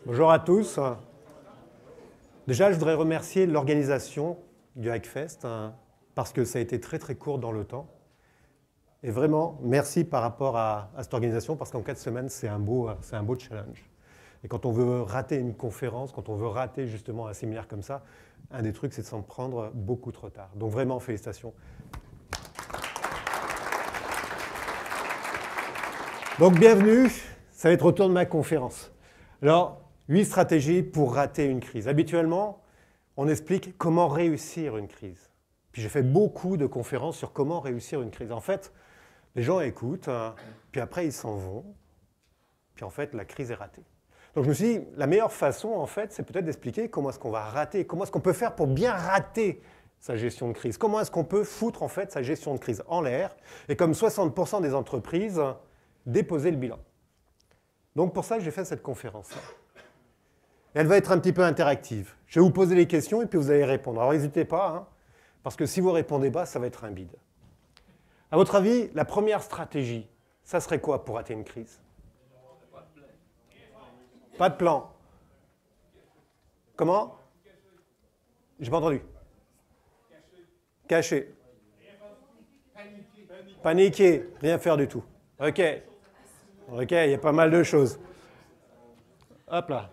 Bonjour à tous. Déjà, je voudrais remercier l'organisation du Hackfest parce que ça a été très très court dans le temps. Et vraiment, merci par rapport à cette organisation parce qu'en 4 semaines, c'est un beau challenge. Et quand on veut rater une conférence, quand on veut rater justement un séminaire comme ça, un des trucs, c'est de s'en prendre beaucoup trop tard. Donc vraiment, félicitations. Donc bienvenue, ça va être au tour de ma conférence. Alors, 8 stratégies pour rater une crise. Habituellement, on explique comment réussir une crise. Puis j'ai fait beaucoup de conférences sur comment réussir une crise. En fait, les gens écoutent, puis après ils s'en vont, puis en fait la crise est ratée. Donc je me suis dit, la meilleure façon en fait, c'est peut-être d'expliquer comment est-ce qu'on va rater, comment est-ce qu'on peut faire pour bien rater sa gestion de crise. Comment est-ce qu'on peut foutre en fait sa gestion de crise en l'air et comme 60% des entreprises, déposer le bilan. Donc pour ça, j'ai fait cette conférence-là. Elle va être un petit peu interactive. Je vais vous poser les questions et puis vous allez répondre. Alors n'hésitez pas, parce que si vous ne répondez pas, ça va être un bide. À votre avis, la première stratégie, ça serait quoi pour rater une crise? Pas de plan. Comment? J'ai pas entendu. Cacher. Paniquer. Rien faire du tout. OK. OK, il y a pas mal de choses. Hop là.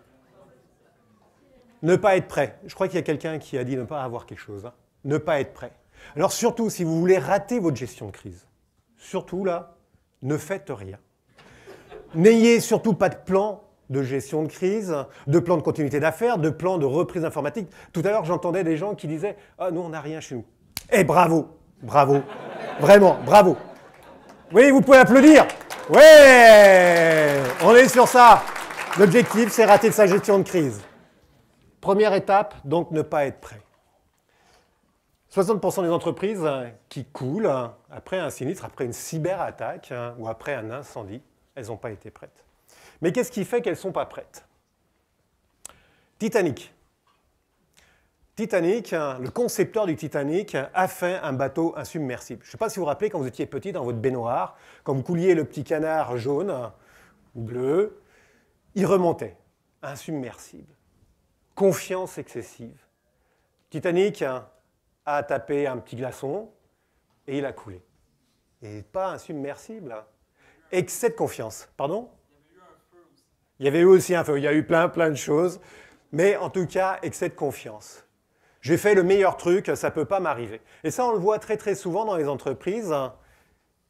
Ne pas être prêt. Je crois qu'il y a quelqu'un qui a dit ne pas avoir quelque chose. Ne pas être prêt. Alors surtout, si vous voulez rater votre gestion de crise, surtout là, ne faites rien. N'ayez surtout pas de plan de gestion de crise, de plan de continuité d'affaires, de plan de reprise informatique. Tout à l'heure, j'entendais des gens qui disaient « Ah, nous, on n'a rien chez nous. » Eh, bravo, bravo, vraiment, bravo. Oui, vous pouvez applaudir. Ouais, on est sur ça. L'objectif, c'est rater de sa gestion de crise. Première étape, donc ne pas être prêt. 60% des entreprises qui coulent après un sinistre, après une cyberattaque ou après un incendie, elles n'ont pas été prêtes. Mais qu'est-ce qui fait qu'elles ne sont pas prêtes? Titanic. Titanic, le concepteur du Titanic a fait un bateau insubmersible. Je ne sais pas si vous vous rappelez quand vous étiez petit dans votre baignoire, quand vous couliez le petit canard jaune ou bleu, il remontait, insubmersible. Confiance excessive. Titanic a tapé un petit glaçon et il a coulé. Et pas insubmersible. Excès de confiance. Pardon? Il y avait eu aussi un feu. Il y a eu plein de choses. Mais en tout cas, excès de confiance. J'ai fait le meilleur truc, ça ne peut pas m'arriver. Et ça, on le voit très très souvent dans les entreprises.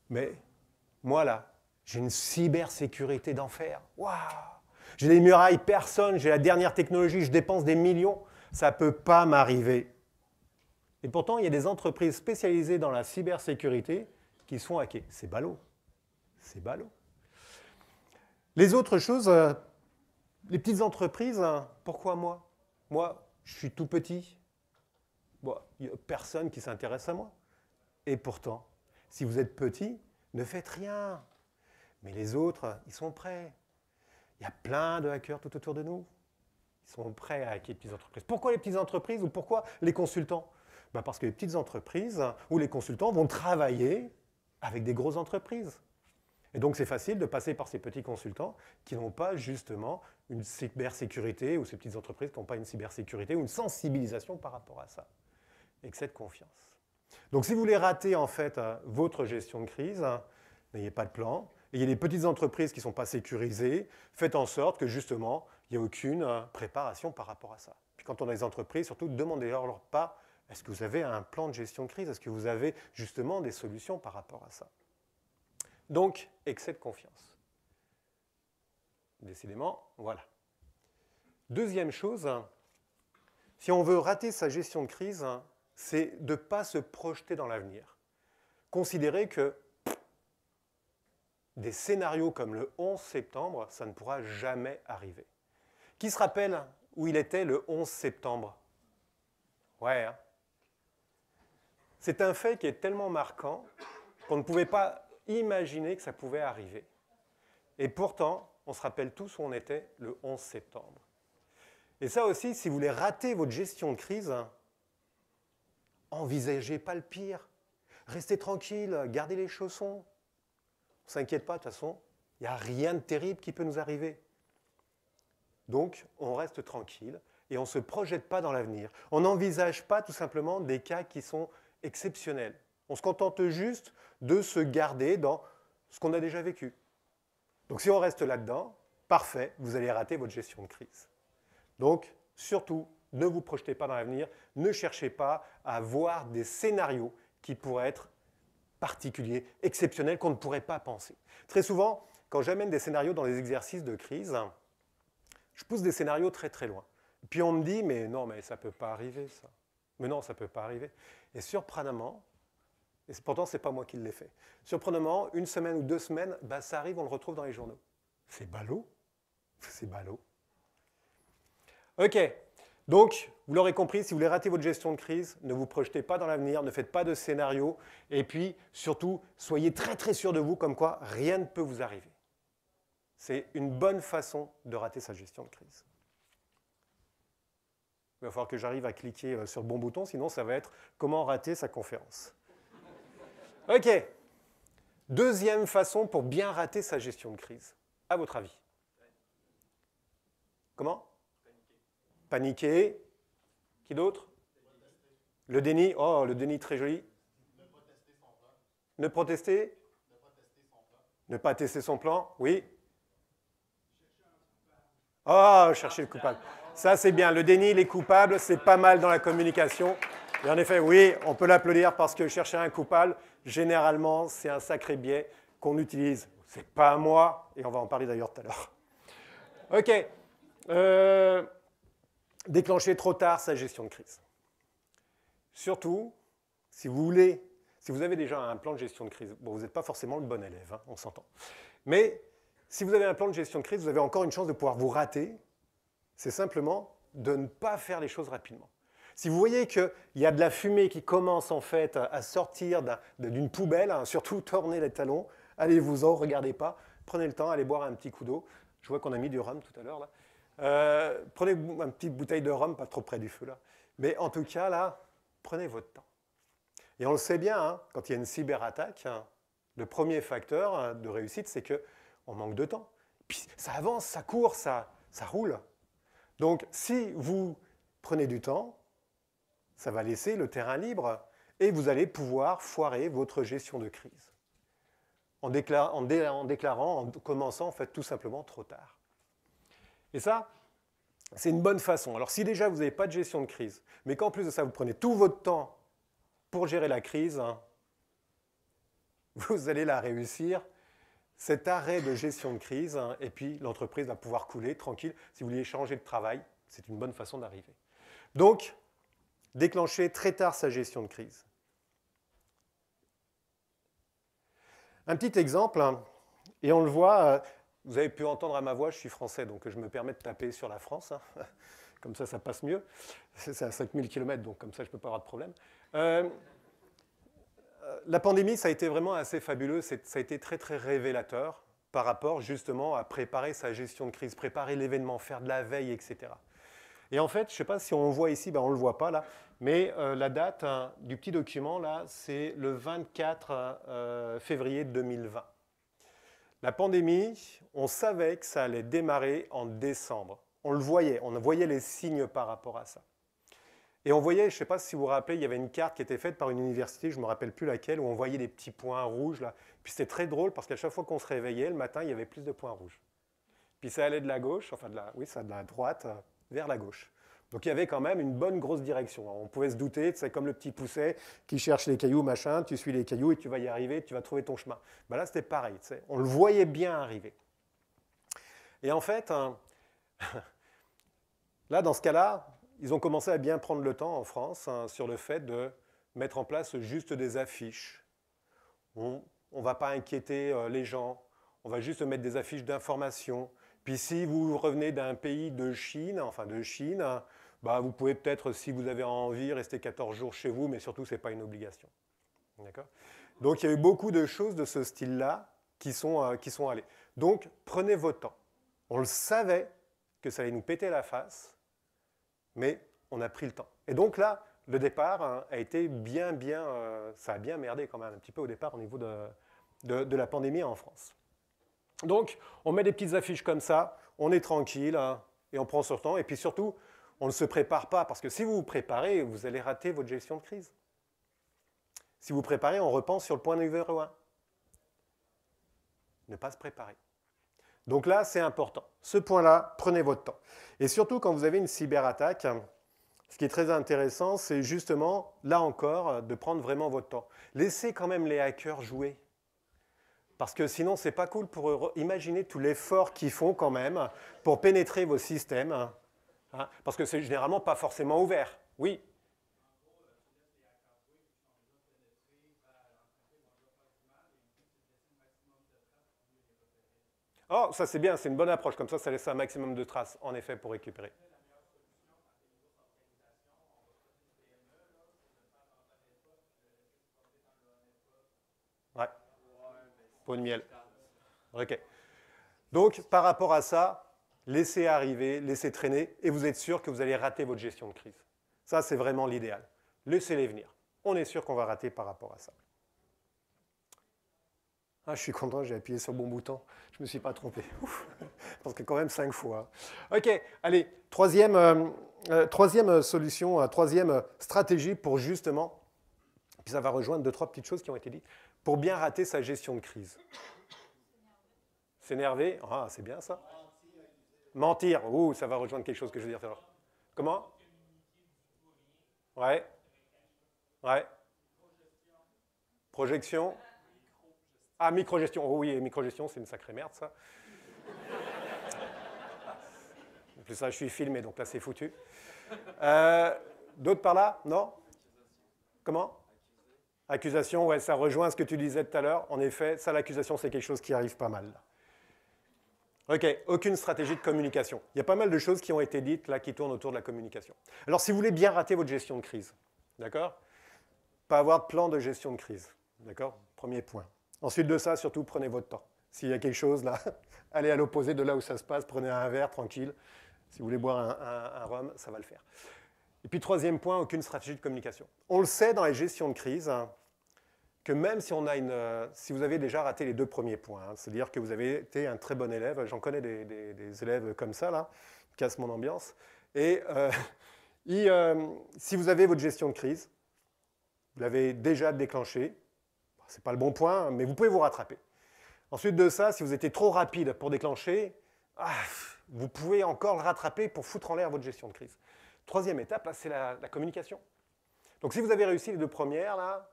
Mais moi là, j'ai une cybersécurité d'enfer. Waouh! J'ai des murailles personne, j'ai la dernière technologie, je dépense des millions. Ça ne peut pas m'arriver. Et pourtant, il y a des entreprises spécialisées dans la cybersécurité qui se font hacker. C'est ballot. C'est ballot. Les autres choses, les petites entreprises, pourquoi moi? Moi, je suis tout petit. Bon, il n'y a personne qui s'intéresse à moi. Et pourtant, si vous êtes petit, ne faites rien. Mais les autres, ils sont prêts. Il y a plein de hackers tout autour de nous. Ils sont prêts à hacker les petites entreprises. Pourquoi les petites entreprises ou pourquoi les consultants? Parce que les petites entreprises ou les consultants vont travailler avec des grosses entreprises. Et donc c'est facile de passer par ces petits consultants qui n'ont pas justement une cybersécurité ou ces petites entreprises qui n'ont pas une cybersécurité ou une sensibilisation par rapport à ça. Excès de confiance. Donc si vous voulez rater en fait votre gestion de crise, n'ayez pas de plan. Et il y a des petites entreprises qui ne sont pas sécurisées, faites en sorte que justement, il n'y ait aucune préparation par rapport à ça. Puis quand on a des entreprises, surtout demandez-leur pas, est-ce que vous avez un plan de gestion de crise? Est-ce que vous avez justement des solutions par rapport à ça? Donc, excès de confiance. Décidément, voilà. Deuxième chose, si on veut rater sa gestion de crise, c'est de ne pas se projeter dans l'avenir. Considérer que des scénarios comme le 11 septembre, ça ne pourra jamais arriver. Qui se rappelle où il était le 11 septembre? Ouais. C'est un fait qui est tellement marquant qu'on ne pouvait pas imaginer que ça pouvait arriver. Et pourtant, on se rappelle tous où on était le 11 septembre. Et ça aussi, si vous voulez rater votre gestion de crise, envisagez pas le pire. Restez tranquille, gardez les chaussons. On ne s'inquiète pas, de toute façon, il n'y a rien de terrible qui peut nous arriver. Donc, on reste tranquille et on ne se projette pas dans l'avenir. On n'envisage pas tout simplement des cas qui sont exceptionnels. On se contente juste de se garder dans ce qu'on a déjà vécu. Donc, si on reste là-dedans, parfait, vous allez rater votre gestion de crise. Donc, surtout, ne vous projetez pas dans l'avenir, ne cherchez pas à voir des scénarios qui pourraient être particuliers, exceptionnels, qu'on ne pourrait pas penser. Très souvent, quand j'amène des scénarios dans les exercices de crise, je pousse des scénarios très très loin. Puis on me dit, mais non, mais ça ne peut pas arriver, ça. Mais non, ça ne peut pas arriver. Et surprenamment, et pourtant, ce n'est pas moi qui l'ai fait, surprenamment, 1 semaine ou 2 semaines, bah, ça arrive, on le retrouve dans les journaux. C'est ballot. C'est ballot. OK. Donc, vous l'aurez compris, si vous voulez rater votre gestion de crise, ne vous projetez pas dans l'avenir, ne faites pas de scénario, et puis, surtout, soyez très très sûr de vous, comme quoi rien ne peut vous arriver. C'est une bonne façon de rater sa gestion de crise. Il va falloir que j'arrive à cliquer sur le bon bouton, sinon ça va être « Comment rater sa conférence ?» OK. Deuxième façon pour bien rater sa gestion de crise, à votre avis. Comment ? Paniquer. Qui d'autre? Le déni. Oh, le déni très joli. Ne protester sans plan. Ne protester? Ne pas tester son plan. Oui. Oh, chercher le coupable. Ça, c'est bien. Le déni, les coupables, c'est pas mal dans la communication. Et en effet, oui, on peut l'applaudir parce que chercher un coupable, généralement, c'est un sacré biais qu'on utilise. C'est pas moi, et on va en parler d'ailleurs tout à l'heure. OK. Déclencher trop tard sa gestion de crise. Surtout, si vous avez déjà un plan de gestion de crise, bon, vous n'êtes pas forcément le bon élève, hein, on s'entend. Mais si vous avez un plan de gestion de crise, vous avez encore une chance de pouvoir vous rater, c'est simplement de ne pas faire les choses rapidement. Si vous voyez qu'il y a de la fumée qui commence en fait à sortir d'une poubelle, hein, surtout tournez les talons, allez-vous-en, regardez pas, prenez le temps, allez boire un petit coup d'eau. Je vois qu'on a mis du rhum tout à l'heure là. Prenez une petite bouteille de rhum, pas trop près du feu là. Mais en tout cas, là, prenez votre temps. Et on le sait bien, hein, quand il y a une cyberattaque, hein, le premier facteur de réussite, c'est qu'on manque de temps. Puis ça avance, ça court, ça roule. Donc si vous prenez du temps, ça va laisser le terrain libre et vous allez pouvoir foirer votre gestion de crise. En commençant en fait tout simplement trop tard. Et ça, c'est une bonne façon. Alors si déjà vous n'avez pas de gestion de crise, mais qu'en plus de ça, vous prenez tout votre temps pour gérer la crise, hein, vous allez la réussir. Cet arrêt de gestion de crise, hein, et puis l'entreprise va pouvoir couler tranquille. Si vous voulez changer de travail, c'est une bonne façon d'arriver. Donc, déclencher très tard sa gestion de crise. Un petit exemple, hein, et on le voit, vous avez pu entendre à ma voix, je suis français, donc je me permets de taper sur la France, hein, comme ça passe mieux. C'est à 5000 km, donc comme ça je ne peux pas avoir de problème. La pandémie, ça a été vraiment assez fabuleux, ça a été très très révélateur par rapport justement à préparer sa gestion de crise, préparer l'événement, faire de la veille, etc. Et en fait, je ne sais pas si on le voit ici, ben on ne le voit pas là, mais la date hein, du petit document là, c'est le 24 février 2020. La pandémie, on savait que ça allait démarrer en décembre. On le voyait, on voyait les signes par rapport à ça. Et on voyait, je ne sais pas si vous vous rappelez, il y avait une carte qui était faite par une université, je ne me rappelle plus laquelle, où on voyait des petits points rouges là. Puis c'était très drôle parce qu'à chaque fois qu'on se réveillait, le matin, il y avait plus de points rouges. Puis ça allait de la gauche, enfin de la droite vers la gauche. Donc il y avait quand même une bonne grosse direction. On pouvait se douter, c'est comme le petit pousset qui cherche les cailloux, machin, tu suis les cailloux et tu vas y arriver, tu vas trouver ton chemin. Ben là, c'était pareil, on le voyait bien arriver. Et en fait, hein, là, dans ce cas-là, ils ont commencé à bien prendre le temps en France hein, sur le fait de mettre en place juste des affiches. On ne va pas inquiéter les gens, on va juste mettre des affiches d'information. Puis si vous revenez d'un pays de Chine, bah vous pouvez peut-être, si vous avez envie, rester 14 jours chez vous, mais surtout, ce n'est pas une obligation. D'accord ? Donc, il y a eu beaucoup de choses de ce style-là qui sont allées. Donc, prenez votre temps. On le savait que ça allait nous péter la face, mais on a pris le temps. Et donc là, le départ hein, a été ça a bien merdé quand même un petit peu au départ au niveau de la pandémie en France. Donc, on met des petites affiches comme ça, on est tranquille, hein, et on prend son temps. Et puis surtout, on ne se prépare pas, parce que si vous vous préparez, vous allez rater votre gestion de crise. Si vous préparez, on repense sur le point numéro 1. Ne pas se préparer. Donc là, c'est important. Ce point-là, prenez votre temps. Et surtout, quand vous avez une cyberattaque, ce qui est très intéressant, c'est justement, là encore, de prendre vraiment votre temps. Laissez quand même les hackers jouer. Parce que sinon, ce n'est pas cool pour eux. Imaginez tout l'effort qu'ils font quand même pour pénétrer vos systèmes. Hein, parce que c'est généralement pas forcément ouvert. Oui. Oh, ça c'est bien, c'est une bonne approche. Comme ça laisse un maximum de traces, en effet, pour récupérer. Ouais, pot de miel. OK. Donc, par rapport à ça, laissez arriver, laissez traîner, et vous êtes sûr que vous allez rater votre gestion de crise. Ça, c'est vraiment l'idéal. Laissez-les venir. On est sûr qu'on va rater par rapport à ça. Ah, je suis content, j'ai appuyé sur le bon bouton. Je ne me suis pas trompé. Ouf. Parce que quand même 5 fois. OK, allez, troisième solution, troisième stratégie pour justement, puis ça va rejoindre 2-3 petites choses qui ont été dites, pour bien rater sa gestion de crise. S'énerver, ah, c'est bien ça. Mentir, ouh, ça va rejoindre quelque chose que je veux dire tout à l'heure. Comment? Ouais. Ouais. Projection. Ah, microgestion. Oh oui, microgestion, c'est une sacrée merde, ça. En plus, ça, je suis filmé, donc là, c'est foutu. D'autres par là? Non? Comment? Accusation, ouais, ça rejoint ce que tu disais tout à l'heure. En effet, ça, l'accusation, c'est quelque chose qui arrive pas mal. OK, aucune stratégie de communication. Il y a pas mal de choses qui ont été dites là, qui tournent autour de la communication. Alors, si vous voulez bien rater votre gestion de crise, d'accord? Pas avoir de plan de gestion de crise, d'accord? Premier point. Ensuite de ça, surtout, prenez votre temps. S'il y a quelque chose là, allez à l'opposé de là où ça se passe, prenez un verre tranquille. Si vous voulez boire un rhum, ça va le faire. Et puis, troisième point, aucune stratégie de communication. On le sait dans les gestions de crise, hein, que même si, si vous avez déjà raté les 2 premiers points, hein, c'est-à-dire que vous avez été un très bon élève, j'en connais des élèves comme ça, là, qui cassent mon ambiance, et si vous avez votre gestion de crise, vous l'avez déjà déclenchée, ce n'est pas le bon point, mais vous pouvez vous rattraper. Ensuite de ça, si vous étiez trop rapide pour déclencher, vous pouvez encore le rattraper pour foutre en l'air votre gestion de crise. Troisième étape, là, c'est la communication. Donc si vous avez réussi les 2 premières, là,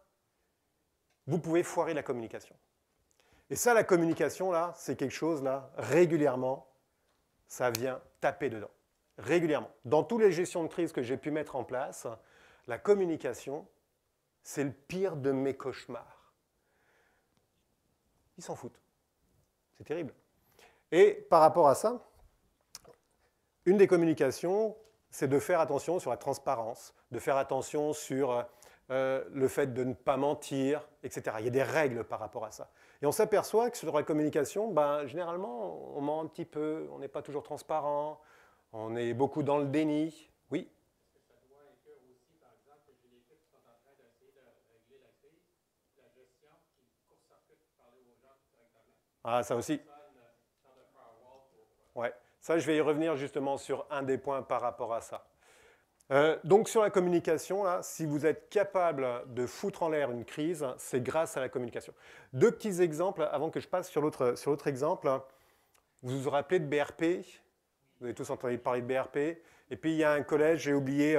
vous pouvez foirer la communication. Et ça, la communication, là, c'est quelque chose, là, régulièrement, ça vient taper dedans. Régulièrement. Dans toutes les gestions de crise que j'ai pu mettre en place, la communication, c'est le pire de mes cauchemars. Ils s'en foutent. C'est terrible. Et par rapport à ça, une des communications, c'est de faire attention sur la transparence, de faire attention sur le fait de ne pas mentir, etc. Il y a des règles par rapport à ça. Et on s'aperçoit que sur la communication, généralement, on ment un petit peu, on n'est pas toujours transparent, on est beaucoup dans le déni. Oui. Est-ce que ça doit inclure aussi, par exemple, que j'ai des équipes qui sont en train d'essayer de régler la crise, la gestion qui court-circuite pour parler aux gens directement? Ah, ça aussi. Ouais. Ça, je vais y revenir justement sur un des points par rapport à ça. Donc sur la communication, là, si vous êtes capable de foutre en l'air une crise, c'est grâce à la communication. 2 petits exemples avant que je passe sur l'autre exemple. Vous vous rappelez de BRP? Vous avez tous entendu parler de BRP. Et puis il y a un collège, j'ai oublié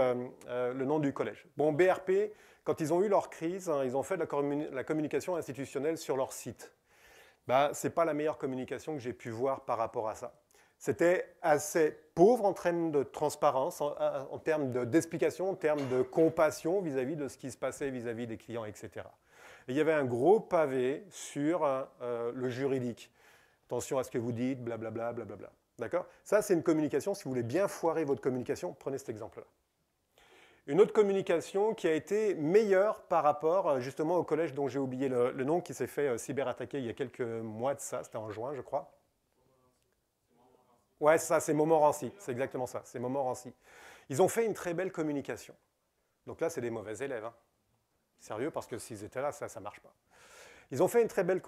le nom du collège. Bon, BRP, quand ils ont eu leur crise, hein, ils ont fait de la communication institutionnelle sur leur site. Ce n'est pas la meilleure communication que j'ai pu voir par rapport à ça. C'était assez pauvre en termes de transparence, en termes d'explication, en termes de compassion vis-à-vis de ce qui se passait vis-à-vis des clients, etc. Et il y avait un gros pavé sur le juridique. Attention à ce que vous dites, blablabla, blablabla. D'accord? Ça, c'est une communication. Si vous voulez bien foirer votre communication, prenez cet exemple-là. Une autre communication qui a été meilleure par rapport justement au collège dont j'ai oublié le nom, qui s'est fait cyberattaquer il y a quelques mois de ça, c'était en juin, je crois. Ouais, c'est ça, c'est Montmorency, c'est exactement ça, c'est Montmorency. Ils ont fait une très belle communication. Donc là, c'est des mauvais élèves. Hein. Sérieux, parce que s'ils étaient là, ça ne marche pas. Ils ont fait une très belle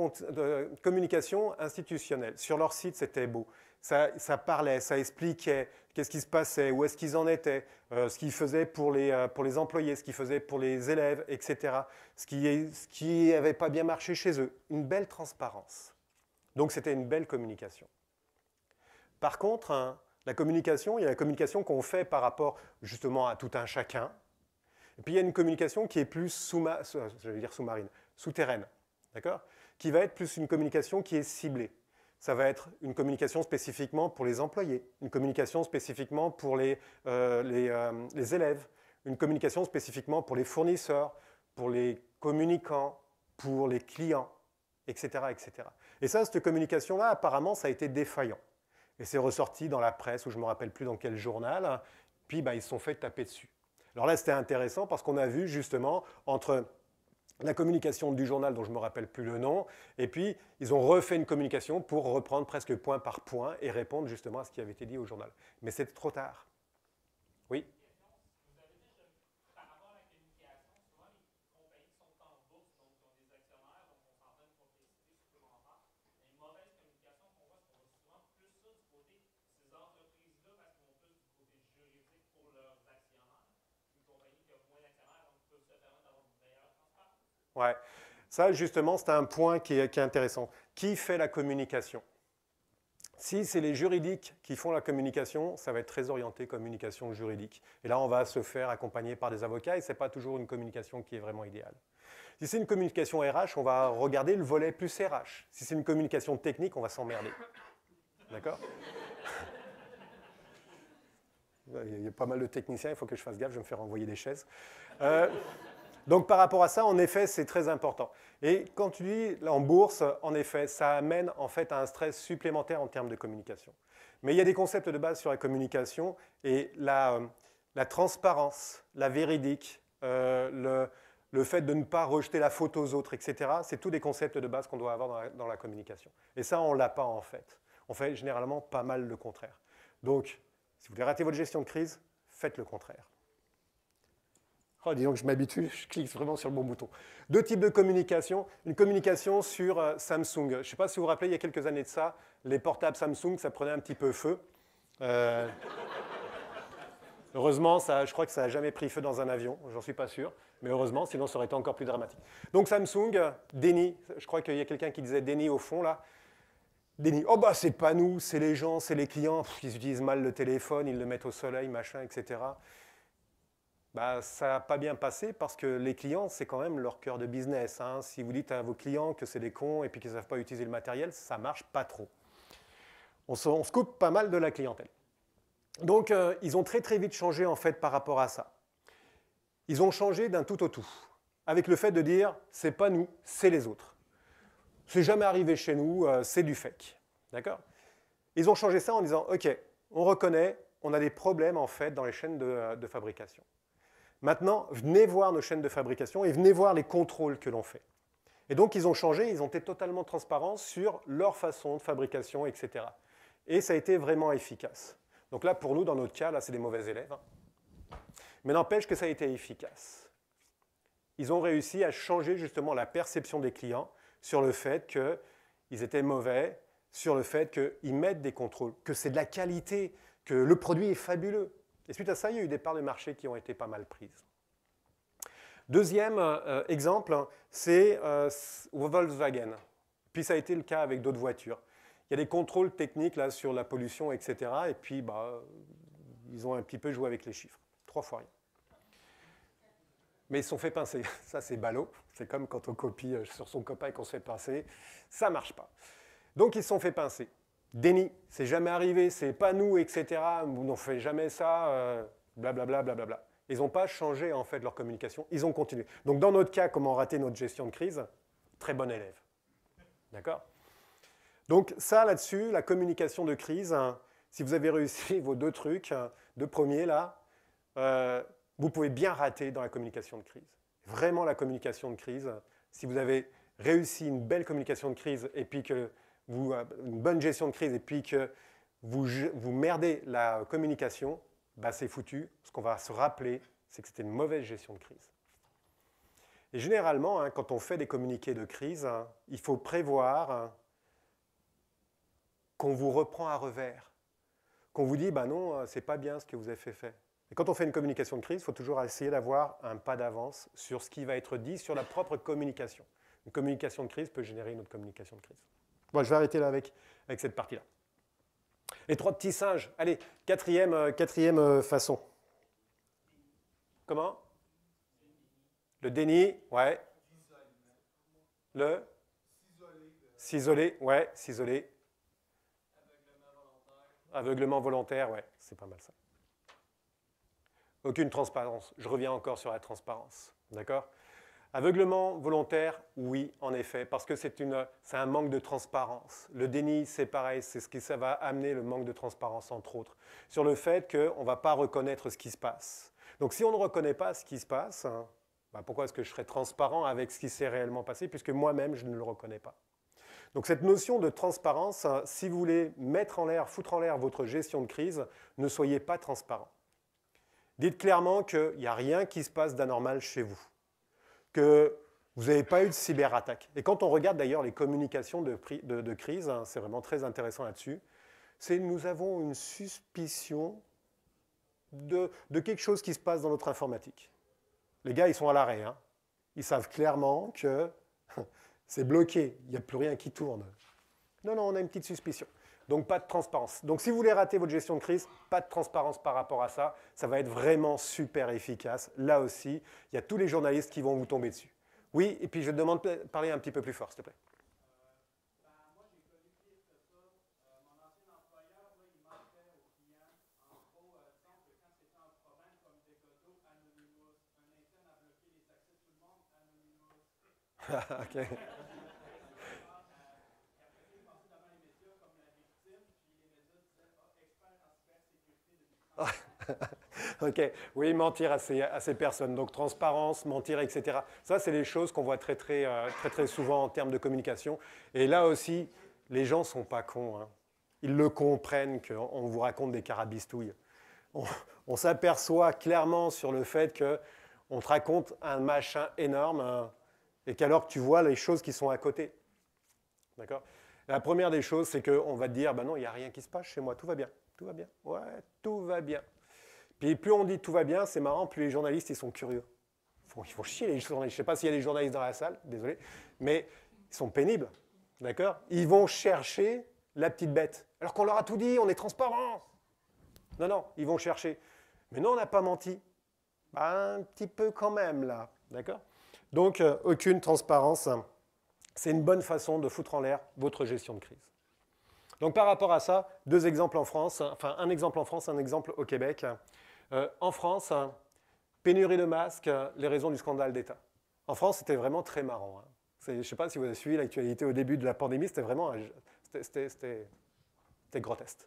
communication institutionnelle. Sur leur site, c'était beau. Ça parlait, ça expliquait qu'est-ce qui se passait, où est-ce qu'ils en étaient, ce qu'ils faisaient pour les employés, ce qu'ils faisaient pour les élèves, etc. Ce qui n'avait pas bien marché chez eux. Une belle transparence. Donc c'était une belle communication. Par contre, hein, la communication, il y a la communication qu'on fait par rapport justement à tout un chacun. Et puis il y a une communication qui est plus sous-marine, souterraine, d'accord, qui va être plus une communication qui est ciblée. Ça va être une communication spécifiquement pour les employés, une communication spécifiquement pour les élèves, une communication spécifiquement pour les fournisseurs, pour les communicants, pour les clients, etc., etc. Et ça, cette communication-là, apparemment, ça a été défaillant. Et c'est ressorti dans la presse, ou je ne me rappelle plus dans quel journal, puis ils se sont fait taper dessus. Alors là, c'était intéressant parce qu'on a vu justement entre la communication du journal, dont je ne me rappelle plus le nom, et puis ils ont refait une communication pour reprendre presque point par point et répondre justement à ce qui avait été dit au journal. Mais c'était trop tard. Oui. Vous avez déjà, par rapport à la communication, souvent les compagnies qui sont en bourse, donc qui ont des actionnaires, donc on s'entend une complexité supplémentaire. Les mauvaises communications qu'on voit, c'est qu'on voit souvent plus ça du côté de ces entreprises-là, parce qu'ils vont plus du côté juridique pour leurs actionnaires. Une compagnie qui a moins d'actionnaires, donc peut se permettre d'avoir une meilleure transparence. Ouais. Ça, justement, c'est un point qui est intéressant. Qui fait la communication? Si c'est les juridiques qui font la communication, ça va être très orienté communication juridique. Et là, on va se faire accompagner par des avocats et ce n'est pas toujours une communication qui est vraiment idéale. Si c'est une communication RH, on va regarder le volet plus RH. Si c'est une communication technique, on va s'emmerder. D'accord? Il y a pas mal de techniciens, il faut que je fasse gaffe, je vais me faire envoyer des chaises. Donc par rapport à ça, en effet, c'est très important. Et quand tu dis là, en bourse, en effet, ça amène en fait à un stress supplémentaire en termes de communication. Mais il y a des concepts de base sur la communication et la transparence, la véridique, le fait de ne pas rejeter la faute aux autres, etc. C'est tous des concepts de base qu'on doit avoir dans la communication. Et ça, on ne l'a pas en fait. On fait généralement pas mal le contraire. Donc, si vous voulez rater votre gestion de crise, faites le contraire. Oh, dis donc, je m'habitue, je clique vraiment sur le bon bouton. Deux types de communication. Une communication sur Samsung. Je ne sais pas si vous vous rappelez, il y a quelques années de ça, les portables Samsung, ça prenait un petit peu feu. Heureusement, je crois que ça n'a jamais pris feu dans un avion, j'en suis pas sûr. Mais heureusement, sinon ça aurait été encore plus dramatique. Donc Samsung, déni. Je crois qu'il y a quelqu'un qui disait déni au fond, là. Déni. Oh bah c'est pas nous, c'est les gens, c'est les clients. Ils utilisent mal le téléphone, ils le mettent au soleil, machin, etc. Bah, ça n'a pas bien passé parce que les clients, c'est quand même leur cœur de business. Hein. Si vous dites à vos clients que c'est des cons et puis qu'ils ne savent pas utiliser le matériel, ça ne marche pas trop. On se coupe pas mal de la clientèle. Donc, ils ont très très vite changé en fait par rapport à ça. Ils ont changé d'un tout au tout, avec le fait de dire, c'est pas nous, c'est les autres. C'est jamais arrivé chez nous, c'est du fake. D'accord? Ils ont changé ça en disant, ok, on reconnaît, on a des problèmes en fait dans les chaînes de fabrication. Maintenant, venez voir nos chaînes de fabrication et venez voir les contrôles que l'on fait. Et donc, ils ont changé, ils ont été totalement transparents sur leur façon de fabrication, etc. Et ça a été vraiment efficace. Donc là, pour nous, dans notre cas, là, c'est des mauvais élèves. Hein. Mais n'empêche que ça a été efficace. Ils ont réussi à changer justement la perception des clients sur le fait qu'ils étaient mauvais, sur le fait qu'ils mettent des contrôles, que c'est de la qualité, que le produit est fabuleux. Et suite à ça, il y a eu des parts de marché qui ont été pas mal prises. Deuxième exemple, c'est Volkswagen. Puis ça a été le cas avec d'autres voitures. Il y a des contrôles techniques là, sur la pollution, etc. Et puis, ils ont un petit peu joué avec les chiffres. 3 fois rien. Mais ils se sont fait pincer. Ça, c'est ballot. C'est comme quand on copie sur son copain et qu'on se fait pincer. Ça ne marche pas. Donc, ils se sont fait pincer. Déni, c'est jamais arrivé, c'est pas nous, etc. On n'en fait jamais ça, blablabla, blablabla. Ils n'ont pas changé en fait leur communication, ils ont continué. Donc dans notre cas, comment rater notre gestion de crise? Très bon élève. D'accord? Donc ça là-dessus, la communication de crise, hein, si vous avez réussi vos deux trucs, deux premiers là, vous pouvez bien rater dans la communication de crise. Vraiment la communication de crise, si vous avez réussi une belle communication de crise et puis que une bonne gestion de crise et puis que vous merdez la communication, bah c'est foutu. Ce qu'on va se rappeler, c'est que c'était une mauvaise gestion de crise. Et généralement, hein, quand on fait des communiqués de crise, hein, il faut prévoir hein, qu'on vous reprend à revers, qu'on vous dit, bah non, c'est pas bien ce que vous avez fait. Et quand on fait une communication de crise, il faut toujours essayer d'avoir un pas d'avance sur ce qui va être dit sur la propre communication. Une communication de crise peut générer une autre communication de crise. Bon, je vais arrêter là avec cette partie-là. Les trois petits singes. Allez, quatrième façon. Comment? Le déni, ouais. Le s'isoler, ouais, s'isoler. Aveuglement volontaire, ouais, c'est pas mal ça. Aucune transparence. Je reviens encore sur la transparence. D'accord? Aveuglement volontaire, oui, en effet, parce que c'est un manque de transparence. Le déni, c'est pareil, c'est ce que ça va amener, le manque de transparence, entre autres, sur le fait qu'on ne va pas reconnaître ce qui se passe. Donc si on ne reconnaît pas ce qui se passe, hein, bah pourquoi est-ce que je serais transparent avec ce qui s'est réellement passé, puisque moi-même, je ne le reconnais pas. Donc cette notion de transparence, hein, si vous voulez mettre en l'air, foutre en l'air votre gestion de crise, ne soyez pas transparent. Dites clairement qu'il n'y a rien qui se passe d'anormal chez vous, que vous n'avez pas eu de cyberattaque. Et quand on regarde d'ailleurs les communications de crise, hein, c'est vraiment très intéressant là-dessus, c'est nous avons une suspicion de quelque chose qui se passe dans notre informatique. Les gars, ils sont à l'arrêt. Hein. Ils savent clairement que c'est bloqué, il n'y a plus rien qui tourne. Non, on a une petite suspicion. Donc pas de transparence. Donc si vous voulez rater votre gestion de crise, pas de transparence par rapport à ça. Ça va être vraiment super efficace. Là aussi, il y a tous les journalistes qui vont vous tomber dessus. Oui, et puis je te demande de parler un petit peu plus fort, s'il te plaît. Moi, j'ai connu pire que ça. Mon ancien employeur, là, il mentait aux clients. En gros, disons que quand c'était un problème comme Decodo, Anonymous, un interne a bloqué les accès de tout le monde, Anonymous. OK. OK, oui, mentir à ces personnes. Donc transparence, mentir, etc. Ça, c'est les choses qu'on voit très souvent en termes de communication. Et là aussi, les gens ne sont pas cons. Hein. Ils le comprennent qu'on vous raconte des carabistouilles. On s'aperçoit clairement sur le fait qu'on te raconte un machin énorme hein, et qu'alors que tu vois les choses qui sont à côté. D'accord ? La première des choses, c'est qu'on va te dire, ben non, il n'y a rien qui se passe chez moi, tout va bien. Tout va bien. Ouais, tout va bien. Puis plus on dit tout va bien, c'est marrant, plus les journalistes, ils sont curieux. Ils font chier les journalistes. Je ne sais pas s'il y a des journalistes dans la salle, désolé, mais ils sont pénibles. D'accord? Ils vont chercher la petite bête. Alors qu'on leur a tout dit, on est transparent. Non, ils vont chercher. Mais non, on n'a pas menti. Bah, un petit peu quand même, là. D'accord? Donc, aucune transparence. C'est une bonne façon de foutre en l'air votre gestion de crise. Donc par rapport à ça, deux exemples en France, enfin un exemple en France, un exemple au Québec. En France, pénurie de masques, les raisons du scandale d'État. En France, c'était vraiment très marrant. Hein. Je ne sais pas si vous avez suivi l'actualité au début de la pandémie, c'était vraiment c'était grotesque.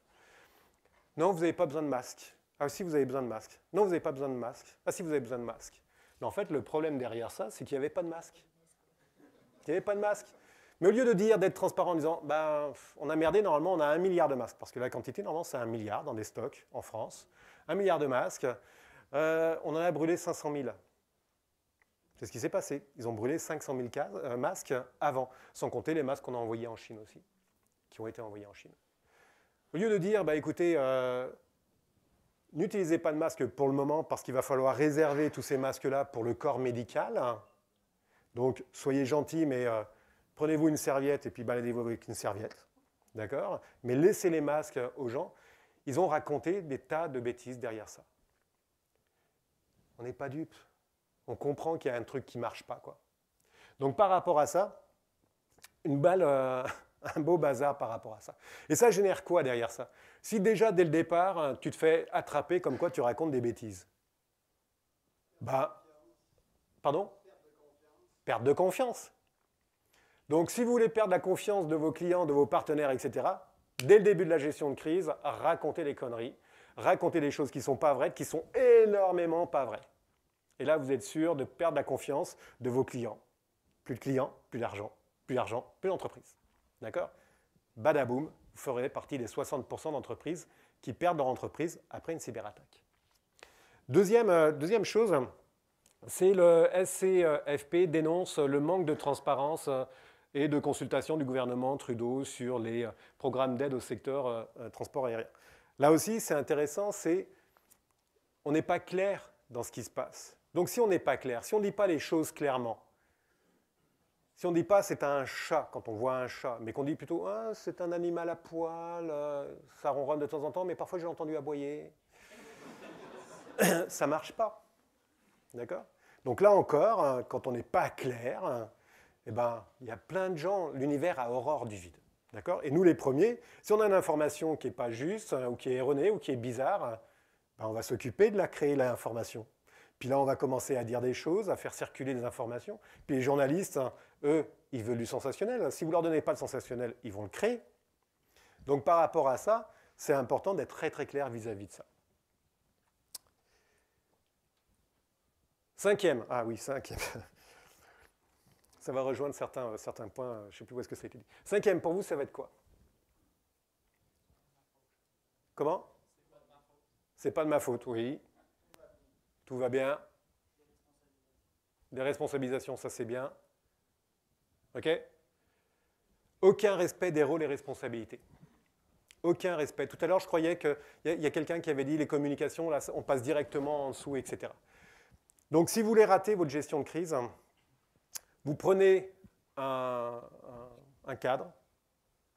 Non, vous n'avez pas besoin de masque. Ah si, vous avez besoin de masque. Non, vous n'avez pas besoin de masque. Ah si, vous avez besoin de masque. Mais en fait, le problème derrière ça, c'est qu'il n'y avait pas de masque. Il n'y avait pas de masque. Mais au lieu de dire, d'être transparent en disant, ben, on a merdé, normalement, on a 1 milliard de masques. Parce que la quantité, normalement, c'est 1 milliard dans des stocks en France. 1 milliard de masques. On en a brûlé 500 000. C'est ce qui s'est passé. Ils ont brûlé 500 000 masques avant, sans compter les masques qu'on a envoyés en Chine aussi, qui ont été envoyés en Chine. Au lieu de dire, bah, écoutez, n'utilisez pas de masque pour le moment parce qu'il va falloir réserver tous ces masques-là pour le corps médical. Donc, soyez gentils, mais prenez-vous une serviette et puis baladez-vous avec une serviette. D'accord? Mais laissez les masques aux gens. Ils ont raconté des tas de bêtises derrière ça. On n'est pas dupes. On comprend qu'il y a un truc qui ne marche pas, quoi. Donc, par rapport à ça, un beau bazar par rapport à ça. Et ça génère quoi derrière ça? Si déjà, dès le départ, tu te fais attraper comme quoi tu racontes des bêtises. Bah, pardon? Perte de confiance. Donc, si vous voulez perdre la confiance de vos clients, de vos partenaires, etc., dès le début de la gestion de crise, racontez des conneries, racontez des choses qui ne sont pas vraies, qui sont énormément pas vraies. Et là, vous êtes sûr de perdre la confiance de vos clients. Plus de clients, plus d'argent, plus d'entreprise. D'accord? Badaboum, vous ferez partie des 60% d'entreprises qui perdent leur entreprise après une cyberattaque. Deuxième chose, C'est le SCFP dénonce le manque de transparence et de consultation du gouvernement Trudeau sur les programmes d'aide au secteur transport aérien. Là aussi, c'est intéressant, on n'est pas clair dans ce qui se passe. Donc si on n'est pas clair, si on ne dit pas les choses clairement, si on ne dit pas c'est un chat quand on voit un chat, mais qu'on dit plutôt ah, c'est un animal à poil, ça ronronne de temps en temps, mais parfois j'ai entendu aboyer, ça ne marche pas. D'accord ? Donc là encore, quand on n'est pas clair, eh ben, il y a plein de gens, l'univers a horreur du vide. D'accord ? Et nous les premiers, si on a une information qui n'est pas juste, ou qui est erronée, ou qui est bizarre, ben, on va s'occuper de la créer, l'information. Puis là, on va commencer à dire des choses, à faire circuler des informations. Puis les journalistes, eux, ils veulent du sensationnel. Si vous ne leur donnez pas le sensationnel, ils vont le créer. Donc par rapport à ça, c'est important d'être très très clair vis-à-vis de ça. Cinquième, ah oui, cinquième. Ça va rejoindre certains points, je ne sais plus où est-ce que ça a été dit. Cinquième, pour vous, ça va être quoi? Comment? C'est pas de ma faute, oui. Tout va bien. Des responsabilisations, ça c'est bien. OK? Aucun respect des rôles et responsabilités. Aucun respect. Tout à l'heure, je croyais qu'il y a quelqu'un qui avait dit les communications, là, on passe directement en dessous, etc. Donc, si vous voulez rater votre gestion de crise, vous prenez un cadre,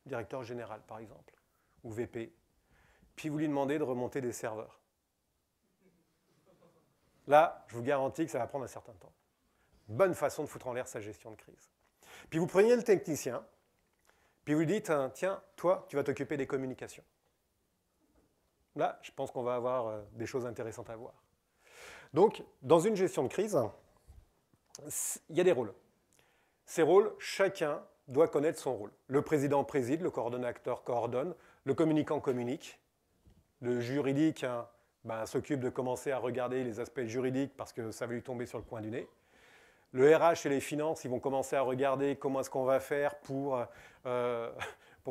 directeur général par exemple, ou VP, puis vous lui demandez de remonter des serveurs. Là, je vous garantis que ça va prendre un certain temps. Bonne façon de foutre en l'air sa gestion de crise. Puis vous preniez le technicien, puis vous lui dites, tiens, toi, tu vas t'occuper des communications. Là, je pense qu'on va avoir des choses intéressantes à voir. Donc, dans une gestion de crise, il y a des rôles. Ces rôles, chacun doit connaître son rôle. Le président préside, le coordonnateur coordonne, le communicant communique, le juridique s'occupe de commencer à regarder les aspects juridiques parce que ça va lui tomber sur le coin du nez. Le RH et les finances, ils vont commencer à regarder comment est-ce qu'on va faire pour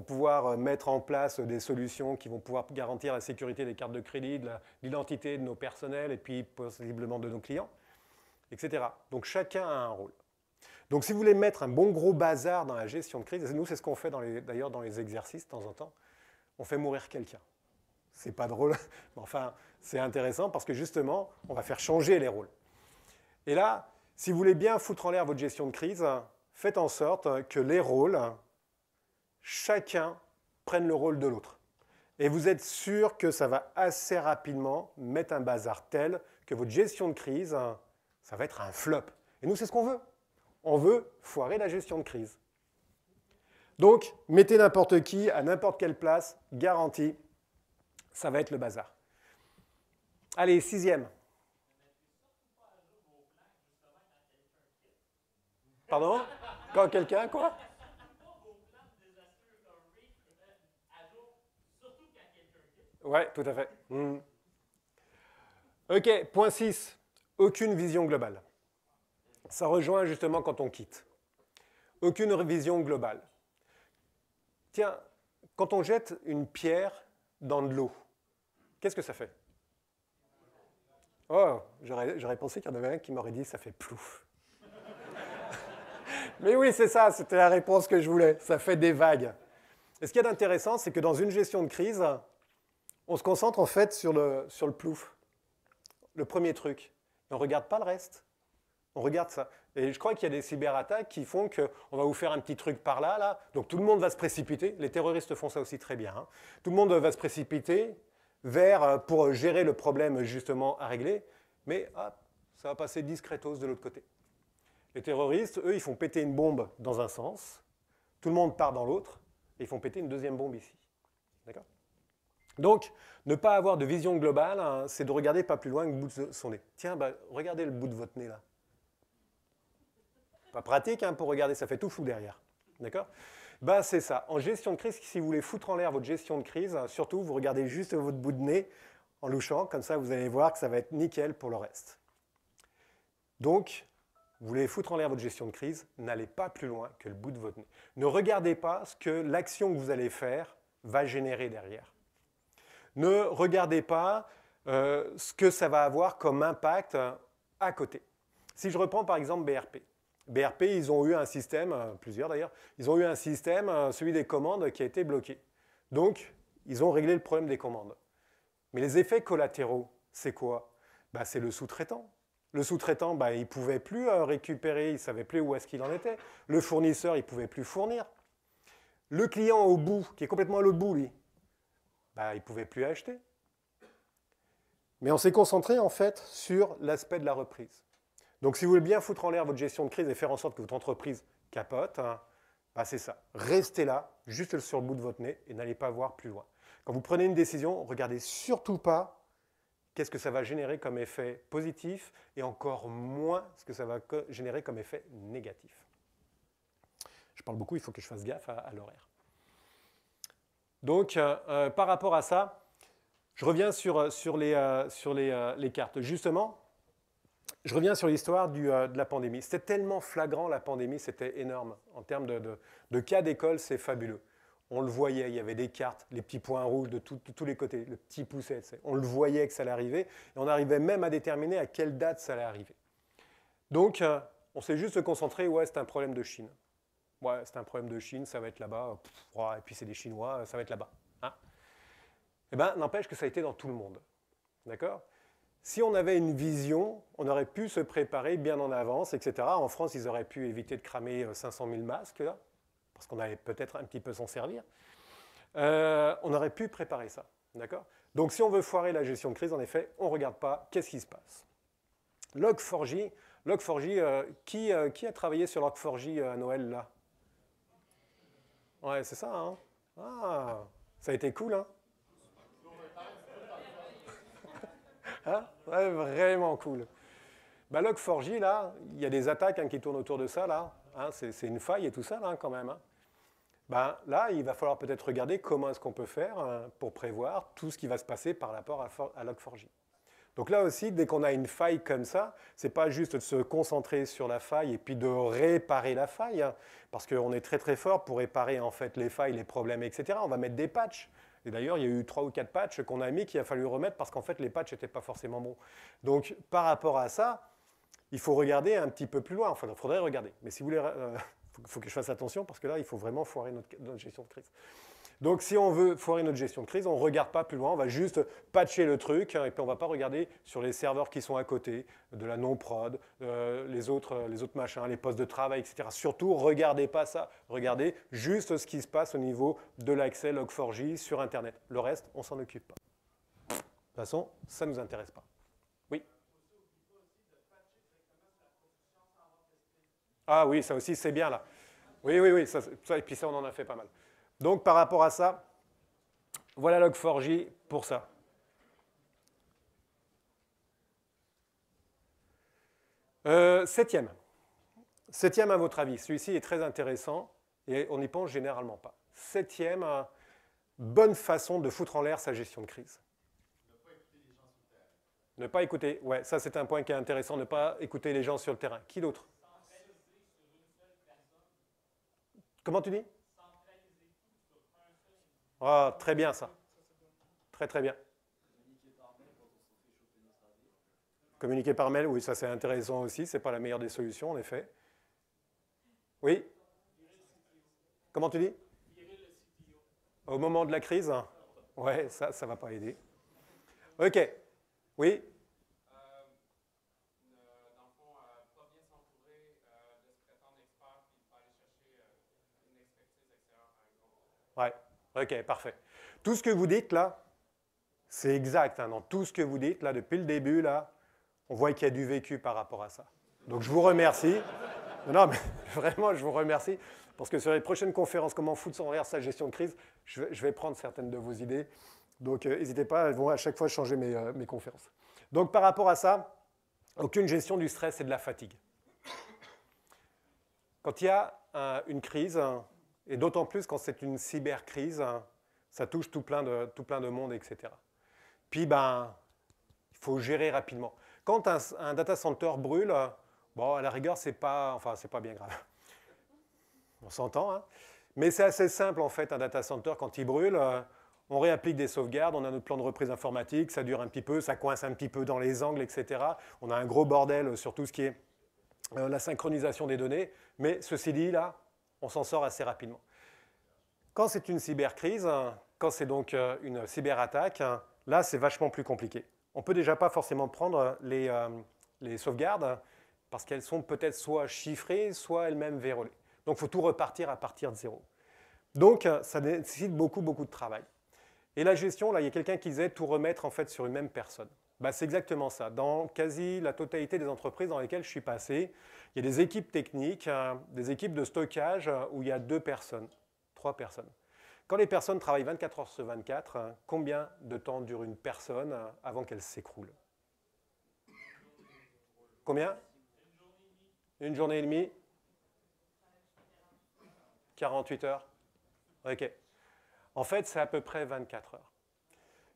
pouvoir mettre en place des solutions qui vont pouvoir garantir la sécurité des cartes de crédit, de l'identité de nos personnels et puis possiblement de nos clients, etc. Donc chacun a un rôle. Donc si vous voulez mettre un bon gros bazar dans la gestion de crise, nous c'est ce qu'on fait d'ailleurs dans les exercices de temps en temps, on fait mourir quelqu'un. C'est pas drôle, mais enfin c'est intéressant parce que justement on va faire changer les rôles. Et là, si vous voulez bien foutre en l'air votre gestion de crise, faites en sorte que les rôles, chacun prenne le rôle de l'autre. Et vous êtes sûr que ça va assez rapidement mettre un bazar tel que votre gestion de crise, ça va être un flop. Et nous c'est ce qu'on veut. On veut foirer la gestion de crise. Donc, mettez n'importe qui à n'importe quelle place, garantie, ça va être le bazar. Allez, sixième. Pardon? Quand quelqu'un, quoi? Ouais, tout à fait. OK, point 6. Aucune vision globale. Ça rejoint justement quand on quitte. Aucune vision globale. Tiens, quand on jette une pierre dans de l'eau, qu'est-ce que ça fait? Oh, j'aurais pensé qu'il y en avait un qui m'aurait dit ça fait plouf. Mais oui, c'est ça, c'était la réponse que je voulais. Ça fait des vagues. Et ce qu'il y a d'intéressant, c'est que dans une gestion de crise, on se concentre en fait sur le plouf, le premier truc. Et on ne regarde pas le reste. On regarde ça. Et je crois qu'il y a des cyberattaques qui font qu'on va vous faire un petit truc par là, là. Donc tout le monde va se précipiter. Les terroristes font ça aussi très bien. Hein. Tout le monde va se précipiter pour gérer le problème justement à régler. Mais hop, ça va passer discretos de l'autre côté. Les terroristes, eux, ils font péter une bombe dans un sens. Tout le monde part dans l'autre. Et ils font péter une deuxième bombe ici. D'accord ? Donc, ne pas avoir de vision globale, hein, c'est de regarder pas plus loin que le bout de son nez. Tiens, regardez le bout de votre nez là. Pas pratique hein, pour regarder, ça fait tout flou derrière. D'accord ? C'est ça. En gestion de crise, si vous voulez foutre en l'air votre gestion de crise, surtout, vous regardez juste votre bout de nez en louchant, comme ça vous allez voir que ça va être nickel pour le reste. Donc, vous voulez foutre en l'air votre gestion de crise, n'allez pas plus loin que le bout de votre nez. Ne regardez pas ce que l'action que vous allez faire va générer derrière. Ne regardez pas ce que ça va avoir comme impact à côté. Si je reprends par exemple BRP. BRP, ils ont eu un système, plusieurs d'ailleurs, ils ont eu un système, celui des commandes, qui a été bloqué. Donc, ils ont réglé le problème des commandes. Mais les effets collatéraux, c'est quoi? Bah, c'est le sous-traitant. Le sous-traitant, bah, il ne pouvait plus récupérer, il ne savait plus où est-ce qu'il en était. Le fournisseur, il ne pouvait plus fournir. Le client au bout, qui est complètement à l'autre bout, lui, bah, il ne pouvait plus acheter. Mais on s'est concentré en fait sur l'aspect de la reprise. Donc si vous voulez bien foutre en l'air votre gestion de crise et faire en sorte que votre entreprise capote, hein, bah, c'est ça. Restez là, juste sur le bout de votre nez et n'allez pas voir plus loin. Quand vous prenez une décision, regardez surtout pas qu'est-ce que ça va générer comme effet positif et encore moins ce que ça va générer comme effet négatif. Je parle beaucoup, il faut que je fasse gaffe à l'horaire. Donc, par rapport à ça, je reviens sur les cartes. Justement, je reviens sur l'histoire de la pandémie. C'était tellement flagrant, la pandémie, c'était énorme. En termes de cas d'école, c'est fabuleux. On le voyait, il y avait des cartes, les petits points rouges de tous les côtés, le petit pousset. On le voyait que ça allait arriver, et on arrivait même à déterminer à quelle date ça allait arriver. Donc, on s'est juste concentré, ouais, c'est un problème de Chine. Ouais, c'est un problème de Chine, ça va être là-bas. Ouais, et puis c'est des Chinois, ça va être là-bas. Hein? Eh bien, n'empêche que ça a été dans tout le monde. D'accord? Si on avait une vision, on aurait pu se préparer bien en avance, etc. En France, ils auraient pu éviter de cramer 500 000 masques, là, parce qu'on allait peut-être un petit peu s'en servir. On aurait pu préparer ça. D'accord? Donc, si on veut foirer la gestion de crise, en effet, on ne regarde pas qu'est-ce qui se passe. Log4j, qui a travaillé sur Log4j à Noël, là? Ouais, c'est ça, hein? Ah, ça a été cool, hein? Hein? Ouais, vraiment cool. Bah, Log4j, là, il y a des attaques qui tournent autour de ça, là. Hein, c'est une faille et tout ça, là, quand même. Hein. Bah, là, il va falloir peut-être regarder comment est-ce qu'on peut faire pour prévoir tout ce qui va se passer par rapport à Log4j. Donc là aussi, dès qu'on a une faille comme ça, c'est pas juste de se concentrer sur la faille et puis de réparer la faille, hein, parce qu'on est très très fort pour réparer en fait les failles, les problèmes, etc. On va mettre des patchs. Et d'ailleurs, il y a eu 3 ou 4 patchs qu'on a mis qu'il a fallu remettre parce qu'en fait, les patchs n'étaient pas forcément bons. Donc, par rapport à ça, il faut regarder un petit peu plus loin. Enfin, il faudrait regarder. Mais si vous voulez, faut que je fasse attention parce que là, il faut vraiment foirer notre gestion de crise. Donc, si on veut foirer notre gestion de crise, on ne regarde pas plus loin, on va juste patcher le truc, hein, et puis on ne va pas regarder sur les serveurs qui sont à côté, de la non-prod, les autres machins, les postes de travail, etc. Surtout, regardez pas ça, regardez juste ce qui se passe au niveau de l'accès Log4j sur Internet. Le reste, on ne s'en occupe pas. De toute façon, ça ne nous intéresse pas. Oui. Ah oui, ça aussi, c'est bien là. Oui, ça, et puis ça, on en a fait pas mal. Donc, par rapport à ça, voilà Log4j pour ça. Septième. Septième, à votre avis. Celui-ci est très intéressant et on n'y pense généralement pas. Septième, bonne façon de foutre en l'air sa gestion de crise. Ne pas écouter les gens sur le terrain. Ne pas écouter. Ouais, ça, c'est un point qui est intéressant. Ne pas écouter les gens sur le terrain. Qui d'autre? Comment tu dis? Ah, très bien ça. Très très bien. Communiquer par mail, oui, ça c'est intéressant aussi. C'est pas la meilleure des solutions, en effet. Oui? Comment tu dis? Au moment de la crise? Ouais, ça ne va pas aider. Ok. Oui? Dans le fond, pas bien s'entourer de secrétaires d'experts, puis pas aller chercher une expertise extérieure, par exemple. Ouais, ok, parfait. Tout ce que vous dites là, c'est exact. Hein, dans tout ce que vous dites là, depuis le début, là, on voit qu'il y a du vécu par rapport à ça. Donc je vous remercie. Non, mais vraiment, je vous remercie. Parce que sur les prochaines conférences, comment foutre en l'air sa gestion de crise, je vais prendre certaines de vos idées. Donc n'hésitez pas, elles vont à chaque fois changer mes conférences. Donc par rapport à ça, aucune gestion du stress et de la fatigue. Quand il y a une crise, et d'autant plus quand c'est une cybercrise, ça touche tout plein de monde, etc. Puis, ben, il faut gérer rapidement. Quand un data center brûle, bon, à la rigueur, c'est pas bien grave. On s'entend, hein? Mais c'est assez simple, en fait, un data center, quand il brûle, on réapplique des sauvegardes, on a notre plan de reprise informatique, ça dure un petit peu, ça coince un petit peu dans les angles, etc. On a un gros bordel sur tout ce qui est la synchronisation des données, mais ceci dit, là, on s'en sort assez rapidement. Quand c'est une cybercrise, quand c'est donc une cyberattaque, là, c'est vachement plus compliqué. On ne peut déjà pas forcément prendre les sauvegardes parce qu'elles sont peut-être soit chiffrées, soit elles-mêmes verrouillées. Donc, il faut tout repartir à partir de zéro. Donc, ça nécessite beaucoup, beaucoup de travail. Et la gestion, là, il y a quelqu'un qui disait tout remettre en fait sur une même personne. Bah, c'est exactement ça. Dans quasi la totalité des entreprises dans lesquelles je suis passé, il y a des équipes techniques, des équipes de stockage où il y a 2 personnes, 3 personnes. Quand les personnes travaillent 24 heures sur 24, combien de temps dure une personne avant qu'elle s'écroule? Combien? Une journée et demie? 48 heures? Ok. En fait, c'est à peu près 24 heures.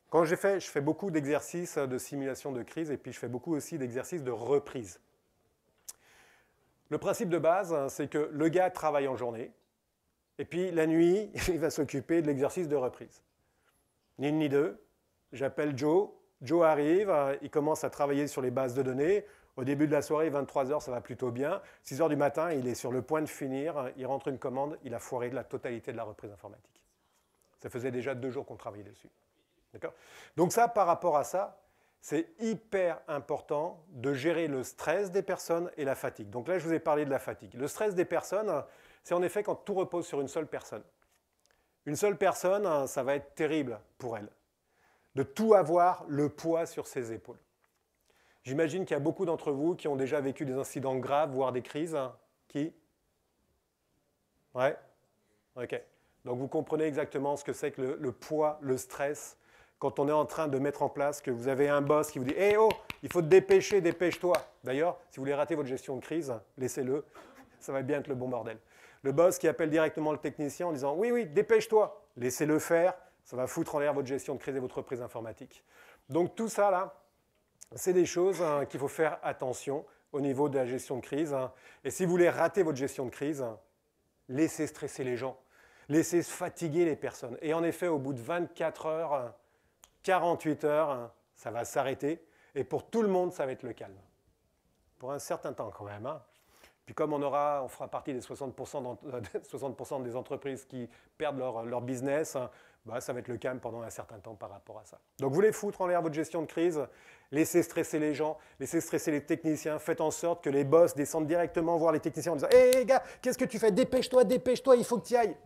Quand je fais beaucoup d'exercices de simulation de crise et puis je fais beaucoup aussi d'exercices de reprise. Le principe de base, c'est que le gars travaille en journée et puis la nuit, il va s'occuper de l'exercice de reprise. Ni une ni deux, j'appelle Joe. Joe arrive, il commence à travailler sur les bases de données. Au début de la soirée, 23 heures, ça va plutôt bien. 6 heures du matin, il est sur le point de finir. Il rentre une commande, il a foiré de la totalité de la reprise informatique. Ça faisait déjà 2 jours qu'on travaillait dessus. D'accord ? Donc ça, par rapport à ça, c'est hyper important de gérer le stress des personnes et la fatigue. Donc là, je vous ai parlé de la fatigue. Le stress des personnes, c'est en effet quand tout repose sur une seule personne. Une seule personne, ça va être terrible pour elle. De tout avoir le poids sur ses épaules. J'imagine qu'il y a beaucoup d'entre vous qui ont déjà vécu des incidents graves, voire des crises. Qui? Ouais? Ok. Donc vous comprenez exactement ce que c'est que le poids, le stress, quand on est en train de mettre en place, que vous avez un boss qui vous dit « Hé, oh, il faut te dépêcher, dépêche-toi ». D'ailleurs, si vous voulez rater votre gestion de crise, laissez-le, ça va bien être le bon bordel. Le boss qui appelle directement le technicien en disant « Oui, oui, dépêche-toi », laissez-le faire, ça va foutre en l'air votre gestion de crise et votre reprise informatique. Donc tout ça, là, c'est des choses qu'il faut faire attention au niveau de la gestion de crise. Et si vous voulez rater votre gestion de crise, laissez stresser les gens, laissez fatiguer les personnes. Et en effet, au bout de 24 heures, 48 heures, ça va s'arrêter. Et pour tout le monde, ça va être le calme. Pour un certain temps quand même. Puis comme on fera partie des 60% des entreprises qui perdent leur business, bah, ça va être le calme pendant un certain temps par rapport à ça. Donc vous voulez foutre en l'air votre gestion de crise, laissez stresser les gens, laissez stresser les techniciens, faites en sorte que les boss descendent directement voir les techniciens en disant « Hé gars, qu'est-ce que tu fais? Dépêche-toi, dépêche-toi, il faut que tu y ailles !»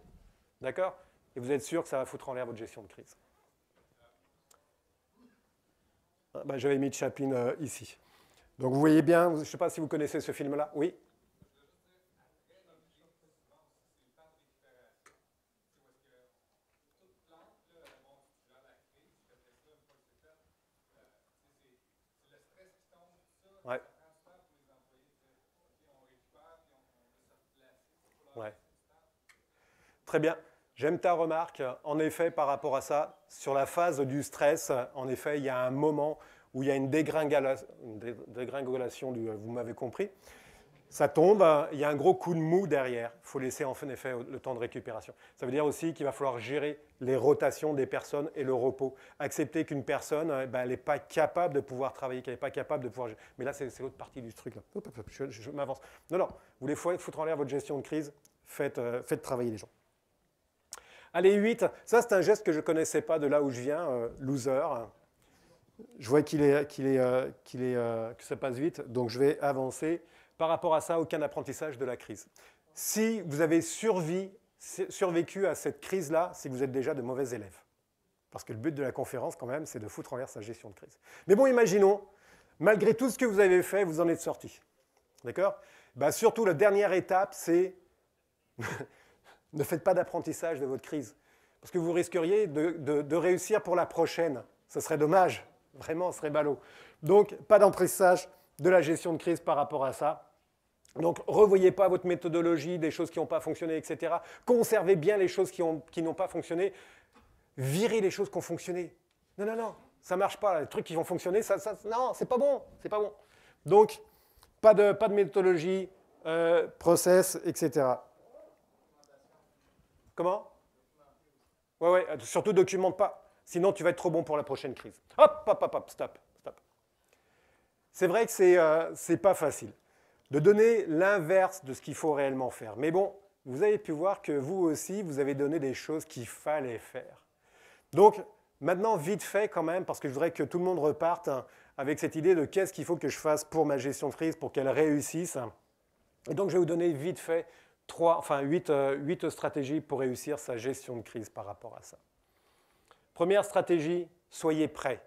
D'accord? Et vous êtes sûr que ça va foutre en l'air votre gestion de crise. Ben, j'avais mis Chaplin ici. Donc vous voyez bien, je ne sais pas si vous connaissez ce film-là. Oui? Ouais. Ouais. Très bien. J'aime ta remarque. En effet, par rapport à ça, sur la phase du stress, en effet, il y a un moment où il y a une dégringolation vous m'avez compris. Ça tombe, il y a un gros coup de mou derrière. Il faut laisser en effet le temps de récupération. Ça veut dire aussi qu'il va falloir gérer les rotations des personnes et le repos. Accepter qu'une personne, elle n'est pas capable de pouvoir travailler, qu'elle n'est pas capable de pouvoir... Mais là, c'est l'autre partie du truc. Là. Je m'avance. Non, vous voulez foutre en l'air votre gestion de crise, faites travailler les gens. Allez, 8. Ça, c'est un geste que je ne connaissais pas de là où je viens, loser. Je vois que ça passe vite, donc je vais avancer. Par rapport à ça, aucun apprentissage de la crise. Si vous avez survécu à cette crise-là, c'est que vous êtes déjà de mauvais élèves. Parce que le but de la conférence, quand même, c'est de foutre en l'air sa gestion de crise. Mais bon, imaginons, malgré tout ce que vous avez fait, vous en êtes sorti. D'accord? Bah, surtout, la dernière étape, c'est ne faites pas d'apprentissage de votre crise. Parce que vous risqueriez de réussir pour la prochaine. Ce serait dommage. Vraiment, ce serait ballot. Donc, pas d'apprentissage de la gestion de crise par rapport à ça. Donc, revoyez pas votre méthodologie, des choses qui n'ont pas fonctionné, etc. Conservez bien les choses qui n'ont pas fonctionné. Virez les choses qui ont fonctionné. Non, ça ne marche pas. Les trucs qui vont fonctionner, non, c'est pas bon. C'est pas bon. Donc, pas de méthodologie, process, etc. Comment? Ouais, surtout documente pas. Sinon, tu vas être trop bon pour la prochaine crise. Hop, stop. C'est vrai que c'est pas facile. de donner l'inverse de ce qu'il faut réellement faire. Mais bon, vous avez pu voir que vous aussi, vous avez donné des choses qu'il fallait faire. Donc, maintenant, vite fait quand même, parce que je voudrais que tout le monde reparte avec cette idée de qu'est-ce qu'il faut que je fasse pour ma gestion de crise, pour qu'elle réussisse. Et donc, je vais vous donner vite fait 8 stratégies pour réussir sa gestion de crise par rapport à ça. Première stratégie, soyez prêts.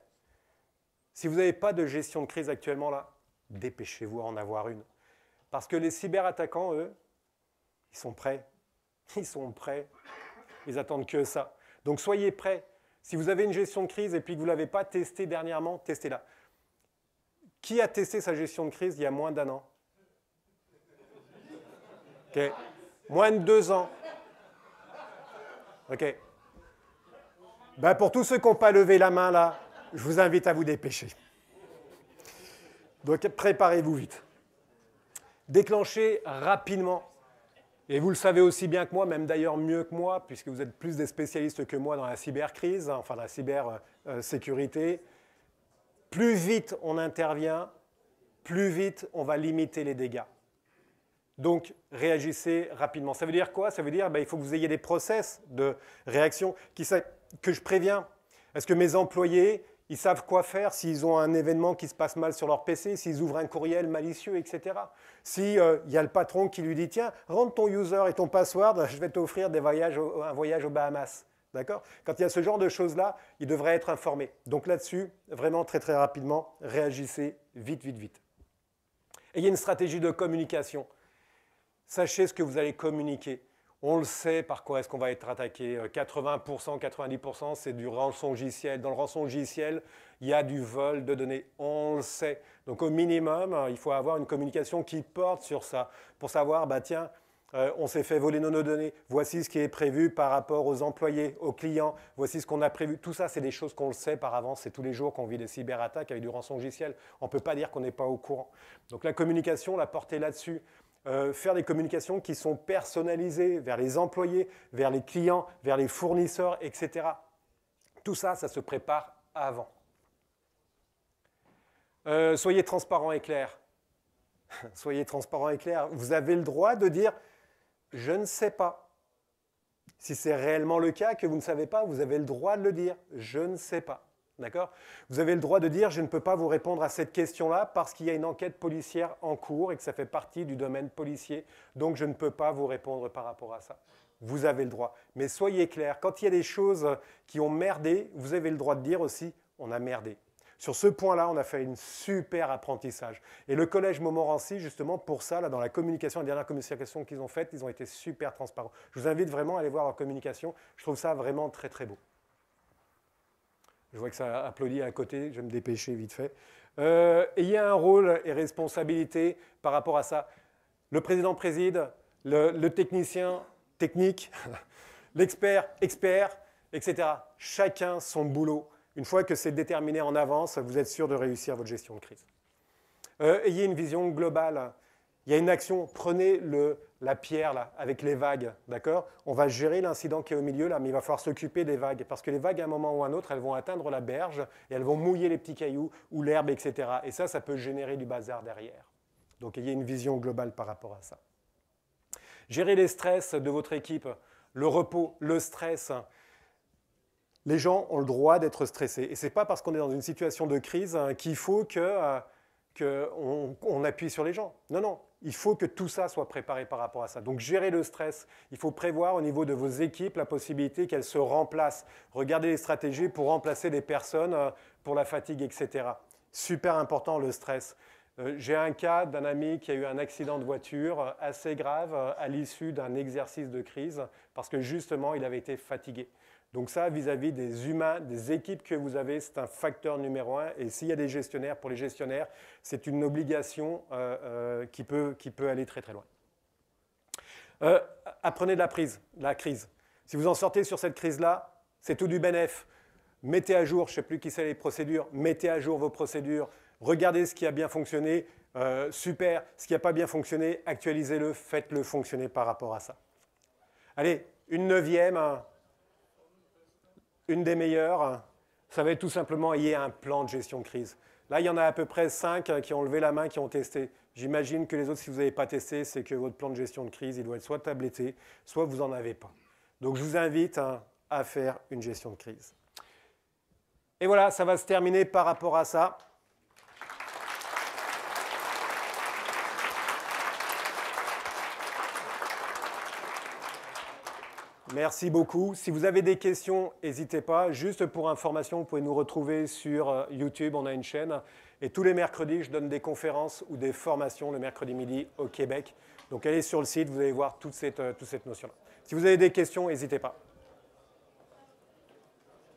Si vous n'avez pas de gestion de crise actuellement là, dépêchez-vous à en avoir une. Parce que les cyberattaquants, eux, ils sont prêts. Ils sont prêts. Ils attendent que ça. Donc soyez prêts. Si vous avez une gestion de crise et puis que vous ne l'avez pas testée dernièrement, testez-la. Qui a testé sa gestion de crise il y a moins d'1 an? Ok. Moins de 2 ans. Ok. Ben pour tous ceux qui n'ont pas levé la main là, je vous invite à vous dépêcher. Donc préparez-vous vite. Déclenchez rapidement. Et vous le savez aussi bien que moi, même d'ailleurs mieux que moi, puisque vous êtes plus des spécialistes que moi dans la cybercrise, enfin dans la cybersécurité. Plus vite on intervient, plus vite on va limiter les dégâts. Donc, réagissez rapidement. Ça veut dire quoi? Ça veut dire qu'il faut que vous ayez des process de réaction que je préviens. Est-ce que mes employés, ils savent quoi faire s'ils ont un événement qui se passe mal sur leur PC, s'ils ouvrent un courriel malicieux, etc. S'il y a le patron qui lui dit « Tiens, rentre ton user et ton password, je vais t'offrir un voyage aux Bahamas. » D'accord? Quand il y a ce genre de choses-là, ils devraient être informés. Donc là-dessus, vraiment très très rapidement, réagissez vite, vite, vite. Et il y a une stratégie de communication. Sachez ce que vous allez communiquer. On le sait par quoi est-ce qu'on va être attaqué. 80%, 90%, c'est du rançongiciel. Dans le rançongiciel, il y a du vol de données. On le sait. Donc au minimum, il faut avoir une communication qui porte sur ça. Pour savoir, tiens, on s'est fait voler nos données. Voici ce qui est prévu par rapport aux employés, aux clients. Voici ce qu'on a prévu. Tout ça, c'est des choses qu'on le sait par avance. C'est tous les jours qu'on vit des cyberattaques avec du rançongiciel. On ne peut pas dire qu'on n'est pas au courant. Donc la communication, la portée là-dessus. Faire des communications qui sont personnalisées vers les employés, vers les clients, vers les fournisseurs, etc. Tout ça, ça se prépare avant. Soyez transparent et clair. Soyez transparent et clair. Vous avez le droit de dire « je ne sais pas ». Si c'est réellement le cas, que vous ne savez pas, vous avez le droit de le dire « je ne sais pas ». D'accord? Vous avez le droit de dire « je ne peux pas vous répondre à cette question-là parce qu'il y a une enquête policière en cours et que ça fait partie du domaine policier, donc je ne peux pas vous répondre par rapport à ça ». Vous avez le droit. Mais soyez clair, quand il y a des choses qui ont merdé, vous avez le droit de dire aussi « on a merdé ». Sur ce point-là, on a fait un super apprentissage. Et le collège Montmorency, justement, pour ça, là, dans la communication, la dernière communication qu'ils ont faite, ils ont été super transparents. Je vous invite vraiment à aller voir leur communication. Je trouve ça vraiment très, très beau. Je vois que ça applaudit à côté, je vais me dépêcher vite fait. Et il y a un rôle et responsabilité par rapport à ça. Le président préside, le technicien technique, l'expert expert, etc. Chacun son boulot. Une fois que c'est déterminé en avance, vous êtes sûr de réussir votre gestion de crise. Ayez une vision globale. Il y a une action, prenez la pierre là, avec les vagues, d'accord? On va gérer l'incident qui est au milieu là, mais il va falloir s'occuper des vagues, parce que les vagues, à un moment ou à un autre, elles vont atteindre la berge et elles vont mouiller les petits cailloux ou l'herbe, etc. Et ça peut générer du bazar derrière. Donc ayez une vision globale par rapport à ça. Gérez les stress de votre équipe, le repos, le stress. Les gens ont le droit d'être stressés. Et ce n'est pas parce qu'on est dans une situation de crise qu'il faut qu'on appuie sur les gens. Non, non. Il faut que tout ça soit préparé par rapport à ça. Donc, gérer le stress. Il faut prévoir au niveau de vos équipes la possibilité qu'elles se remplacent. Regardez les stratégies pour remplacer des personnes pour la fatigue, etc. Super important, le stress. J'ai un cas d'un ami qui a eu un accident de voiture assez grave à l'issue d'un exercice de crise parce que justement, il avait été fatigué. Donc ça, vis-à-vis des humains, des équipes que vous avez, c'est un facteur numéro 1. Et s'il y a des gestionnaires, pour les gestionnaires, c'est une obligation qui peut aller très très loin. Apprenez de la crise. Si vous en sortez sur cette crise-là, c'est tout du bénéf. Mettez à jour, je ne sais plus qui c'est les procédures, mettez à jour vos procédures, regardez ce qui a bien fonctionné, super. Ce qui n'a pas bien fonctionné, actualisez-le, faites-le fonctionner par rapport à ça. Allez, une 9e. Une des meilleures, ça va être tout simplement ayez un plan de gestion de crise. Là, il y en a à peu près 5 qui ont levé la main, qui ont testé. J'imagine que les autres, si vous n'avez pas testé, c'est que votre plan de gestion de crise, il doit être soit tabletté, soit vous n'en avez pas. Donc, je vous invite à faire une gestion de crise. Et voilà, ça va se terminer par rapport à ça. Merci beaucoup. Si vous avez des questions, n'hésitez pas. Juste pour information, vous pouvez nous retrouver sur YouTube, on a une chaîne. Et tous les mercredis, je donne des conférences ou des formations le mercredi midi au Québec. Donc allez sur le site, vous allez voir toute cette notion-là. Si vous avez des questions, n'hésitez pas.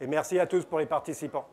Et merci à tous pour les participants.